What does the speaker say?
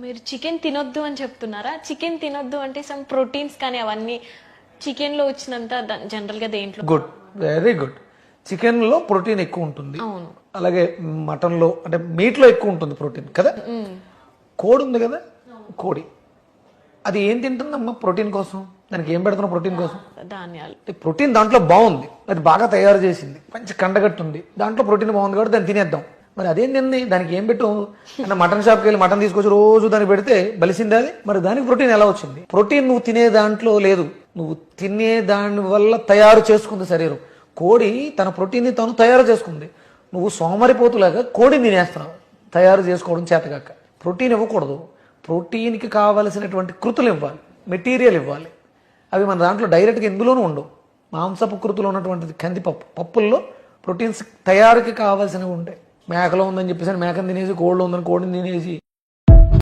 మీరు చికెన్ తినొద్దు అని చెప్తున్నారా? చికెన్ తినొద్దు అంటే సమ్ ప్రోటీన్స్ కానీ అవన్నీ చికెన్ లో వచ్చినంత జనరల్ గా దేంట్లో? Good, very good. చికెన్ లో ప్రోటీన్ ఎక్కువ ఉంటుంది, అవును. అలాగే మటన్ లో అంటే మీట్ లో ఎక్కువ ఉంటుంది ప్రోటీన్ కదా. కోడి ఉంది కదా, కోడి అది ఏం తింటుందమ్మా ప్రోటీన్ కోసం? దానికి ఏం పెడుతున్నావు ప్రోటీన్ కోసం? ధాన్యాలు. ప్రోటీన్ దాంట్లో బాగుంది, అది బాగా తయారు చేసింది, మంచి కండగట్టు ఉంది, దాంట్లో ప్రోటీన్ బాగుంది కాబట్టి దాన్ని తినేద్దాం. మరి అదేం తింది? దానికి ఏం పెట్టు అన్న మటన్ షాప్కి వెళ్ళి మటన్ తీసుకొచ్చి రోజు దానికి పెడితే బలిసింది అది. మరి దానికి ప్రోటీన్ ఎలా వచ్చింది? ప్రోటీన్ నువ్వు తినే దాంట్లో లేదు, నువ్వు తినే దాని వల్ల తయారు చేసుకుంది శరీరం. కోడి తన ప్రోటీన్ని తాను తయారు చేసుకుంది. నువ్వు సోమరిపోతులాగా కోడిని తినేస్తున్నావు తయారు చేసుకోవడం చేతగాక. ప్రోటీన్ ఇవ్వకూడదు, ప్రోటీన్కి కావలసినటువంటి కృతులు ఇవ్వాలి, మెటీరియల్ ఇవ్వాలి. అవి మన దాంట్లో డైరెక్ట్గా ఎందులోనూ ఉండవు. మాంసపు కృతులు ఉన్నటువంటిది కందిపప్పు, పప్పుల్లో ప్రోటీన్స్ తయారీకి కావాల్సినవి ఉంటాయి. మేకలో ఉందని చెప్పేసి మేకను తినేసి, కోడిలో ఉందని కోడిని తినేసి